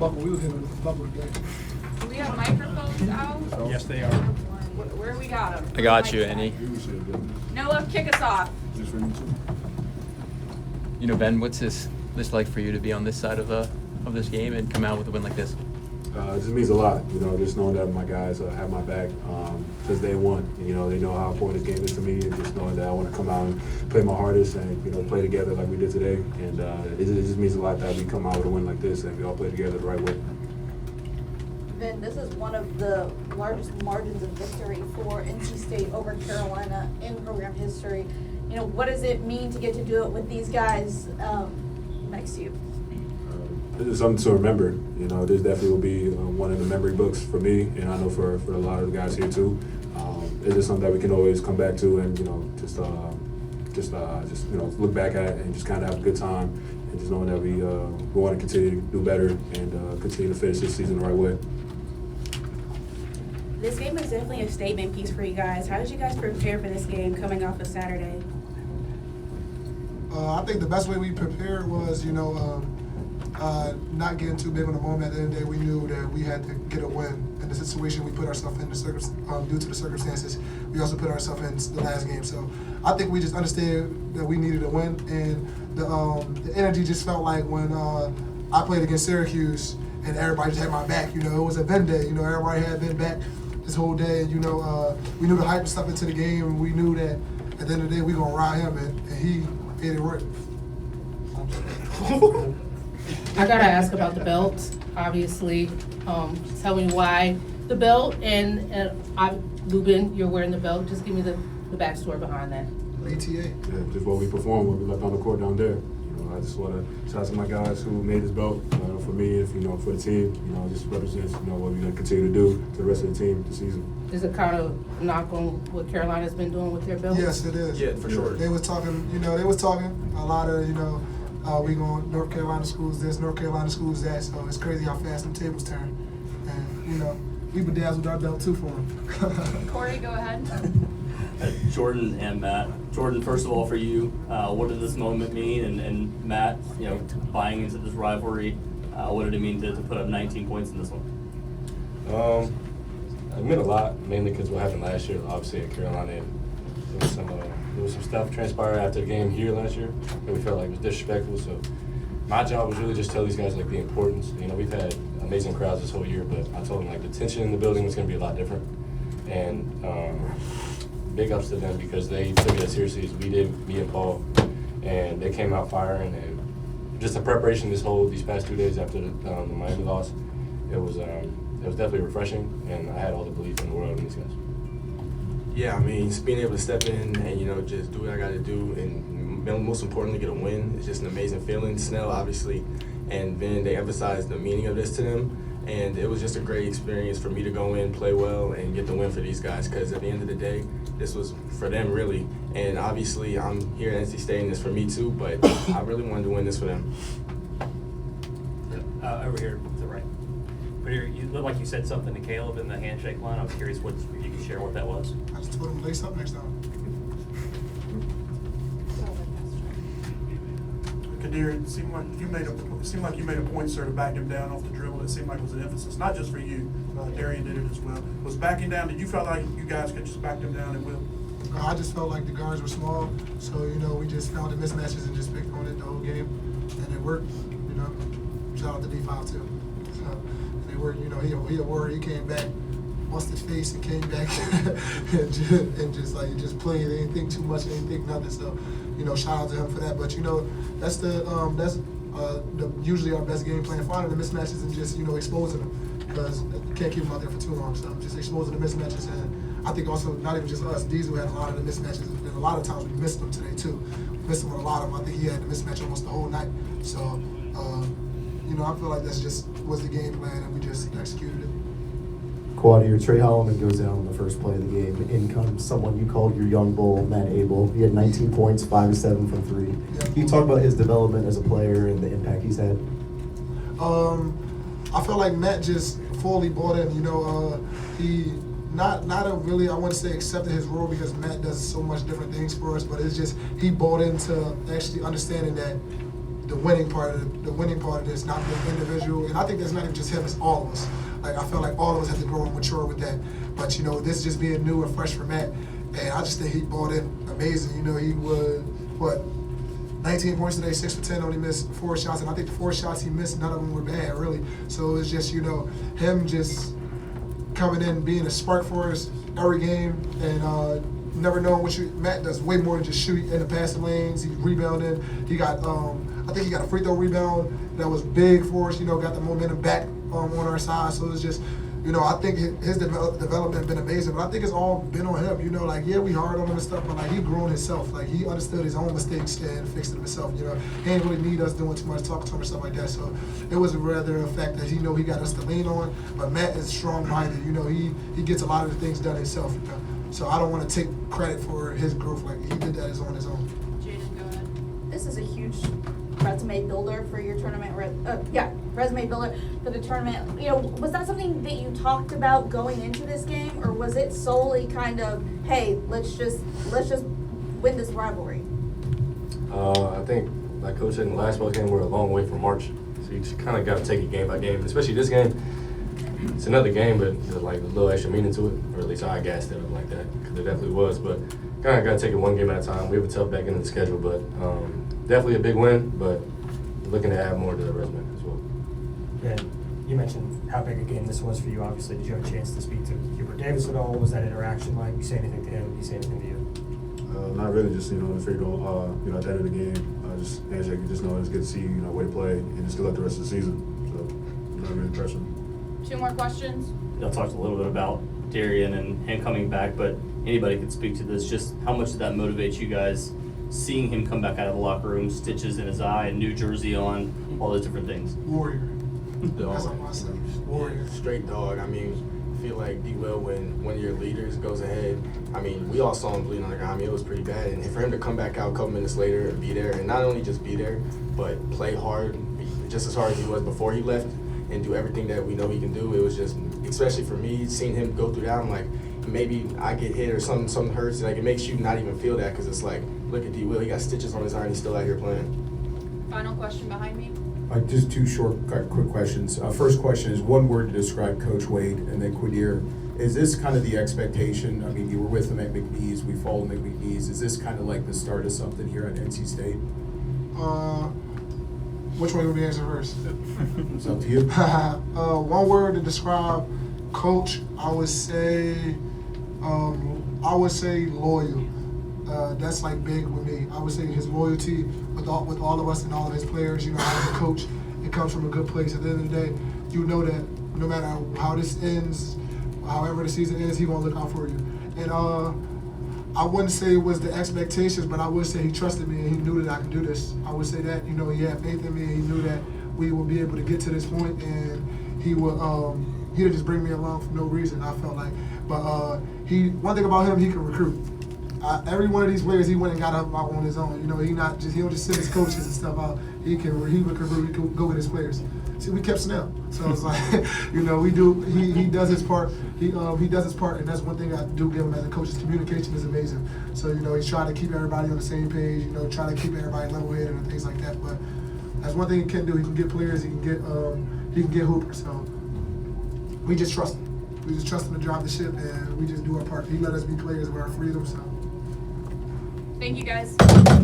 buckle. We was hitting the buckle today. Do we have microphones out? Yes, they are. Where we got them? I got you, Annie. Noah, kick us off. You know, Ben, what's this like for you to be on this side of this game and come out with a win like this? It just means a lot, you know, just knowing that my guys have my back since day one. You know, they know how important this game is to me, and just knowing that I want to come out and play my hardest and, you know, play together like we did today. And it just means a lot that we come out with a win like this and we all play together the right way. Vin, this is one of the largest margins of victory for NC State over Carolina in program history. You know, what does it mean to get to do it with these guys next to you? This is something to remember. You know, this definitely will be one of the memory books for me, and I know for a lot of the guys here too. It's just something that we can always come back to, and you know, just you know, look back at and just kind of have a good time, and just knowing that we want to continue to do better and continue to finish this season the right way. This game was definitely a statement piece for you guys. How did you guys prepare for this game coming off of Saturday? I think the best way we prepared was, you know, not getting too big on the moment. At the end of the day, we knew that we had to get a win. In the situation we put ourselves in, due to the circumstances, we also put ourselves in the last game. So I think we just understood that we needed a win, and the energy just felt like when I played against Syracuse and everybody just had my back. You know, it was a Ven day. You know, everybody had been back this whole day. And, you know, we knew the hype and stuff into the game, and we knew that at the end of the day we gonna ride him, and he made it work. I gotta ask about the belt, obviously. Tell me why the belt, and Lubin, you're wearing the belt. Just give me the backstory behind that. ATA. Yeah, just what we performed, what we left on the court down there. You know, I just want to shout out to my guys who made this belt for me, if you know, for the team. You know, just represents what we're going to continue to do to the rest of the team this season. Is it kind of knock on what Carolina's been doing with their belt? Yes, it is. Yeah, for sure. They was talking, you know, a lot of, you know, we going North Carolina schools this, North Carolina schools that, so it's crazy how fast them tables turn. And, you know, we bedazzled our belt too for them. Corey, go ahead. Jordan and Matt. Jordan, first of all, for you, what did this moment mean? And Matt, you know, buying into this rivalry, what did it mean to put up 19 points in this one? It meant a lot, mainly because what happened last year, obviously at Carolina. There was some stuff transpired after the game here last year that we felt like was disrespectful. So my job was really just tell these guys like the importance. You know, we've had amazing crowds this whole year, but I told them like the tension in the building was going to be a lot different. And big ups to them because they took it as seriously as we did, me and Paul, and they came out firing. And just the preparation these past 2 days after the Miami loss, it was definitely refreshing, and I had all the belief in the world in these guys. Yeah, I mean, just being able to step in and, you know, just do what I got to do, and most importantly, get a win. It's just an amazing feeling. Snell, obviously, and Ven, they emphasized the meaning of this to them, and it was just a great experience for me to go in, play well, and get the win for these guys, because at the end of the day, this was for them, really. And obviously, I'm here at NC State, and it's for me, too, but I really wanted to win this for them. Over here to the right. Quadir, you look like you said something to Caleb in the handshake line. I was curious if you could share what that was. I just told him to lace up next time. Quadir, it seemed like you made a point, sir, to back him down off the dribble. It seemed like it was an emphasis, not just for you. Darian did it as well. Was backing down? Did you feel like you guys could just back them down at will? I just felt like the guards were small, so you know we just found the mismatches and just picked on it the whole game, and it worked. You know, shout out to D5 too. So, and it worked. You know, he a warrior. He came back, bust his face, and came back and just played. They didn't think too much. They didn't think nothing. So, you know, shout out to him for that. But you know, that's usually our best game plan. Finding the mismatches and just exposing them, because you can't keep them out there for too long. So just exposing the mismatches, and I think also not even just us. Diesel had a lot of the mismatches, and a lot of times we missed them today too. We missed him on a lot of them. I think he had the mismatch almost the whole night. So I feel like that's just was the game plan, and we just executed it. Quadir, Trey Holloman goes down on the first play of the game. In comes someone you called your young bull, Matt Abel. He had 19 points, 5 of 7 from 3. Yeah. Can you talk about his development as a player and the impact he's had? I feel like Matt just fully bought in. He not really, I wouldn't say accepted his role, because Matt does so much different things for us, but it's just he bought into actually understanding that the winning part of this, not the individual. And I think that's not even just him; it's all of us. Like I felt like all of us had to grow and mature with that. But you know, this just being new and fresh for Matt, and I just think he balled in amazing. You know, he was 19 points today, 6 for 10, only missed 4 shots, and I think the 4 shots he missed, none of them were bad, really. So it's just, you know, him just coming in, being a spark for us every game, and never knowing what Matt does way more than just shoot in the passing lanes. He's rebounding. He got, I think he got a free throw rebound that was big for us. You know, got the momentum back on our side. So it's just, you know, I think his development has been amazing, but I think it's all been on him. You know, like, yeah, we hard on him and stuff, but like he grown himself. Like he understood his own mistakes and fixed them himself. You know, he ain't really need us doing too much talking to him or stuff like that. So it was rather a fact that he know he got us to lean on. But Matt is strong-minded. You know, he gets a lot of the things done himself. You know? So I don't want to take credit for his growth. Like he did that on his own. Jaden, go ahead. This is a huge resume builder for your tournament. Resume builder for the tournament. You know, was that something that you talked about going into this game, or was it solely kind of, hey, let's just win this rivalry? I think, like Coach said in the last ball game, we're a long way from March, so you just kind of got to take it game by game. Especially this game, it's another game, but there's like a little extra meaning to it, or at least I gassed it up like that, because it definitely was. But kind of got to take it one game at a time. We have a tough back end of the schedule, but definitely a big win. But looking to add more to the resume as well. Yeah, you mentioned how big a game this was for you. Obviously, did you have a chance to speak to Hubert Davis at all? What was that interaction like? You say anything to him? Did he say anything to you? Not really. Just, you know, if you're going, you know, at the end of the game, just handshake. You just know it's good to see you, you know, way to play, and just good luck the rest of the season. So, not really pressure. 2 more questions. Y'all talked a little bit about Darian and him coming back, but anybody could speak to this. Just how much did that motivate you guys, seeing him come back out of the locker room, stitches in his eye, and new jersey on, all those different things? Warrior. Dog. That's all I say. Warrior. Straight dog. I mean, I feel like D-Will, when one of your leaders goes ahead, I mean, we all saw him bleeding on the ground. I mean, it was pretty bad. And for him to come back out a couple minutes later and be there, and not only just be there, but play hard, just as hard as he was before he left, and do everything that we know he can do, it was just, especially for me, seeing him go through that, I'm like, maybe I get hit or something hurts. Like, it makes you not even feel that, because it's like, look at D-Will, he got stitches on his eye and he's still out here playing. Final question behind me. Just 2 short, quick questions. First question is one word to describe Coach Wade, and then Quadir. Is this kind of the expectation? I mean, you were with him at McNeese. We followed him at McNeese. Is this kind of like the start of something here at NC State? Which one would we answer first? It's up to you. One word to describe Coach, I would say loyal. That's like big with me. I would say his loyalty with all of us and all of his players. You know, as a coach, it comes from a good place. At the end of the day, you know that no matter how this ends, however the season ends, he's gonna look out for you. And I wouldn't say it was the expectations, but I would say he trusted me and he knew that I could do this. I would say that, you know, he had faith in me and he knew that we would be able to get to this point, and he would just bring me along for no reason, I felt like. But one thing about him, he can recruit. Every one of these players, he went and got up on his own. You know, he don't just send his coaches and stuff out. He would recruit. He could go get his players. See, we kept Snell, so it's like, you know, we do. He does his part. He does his part, and that's one thing I do give him as a coach. His communication is amazing. So, you know, he's trying to keep everybody on the same page. You know, trying to keep everybody level-headed and things like that. But that's one thing he can do. He can get players. He can get hoopers. So we just trust him. We just trust him to drive the ship, and we just do our part. He let us be players with our freedom. So. Thank you, guys.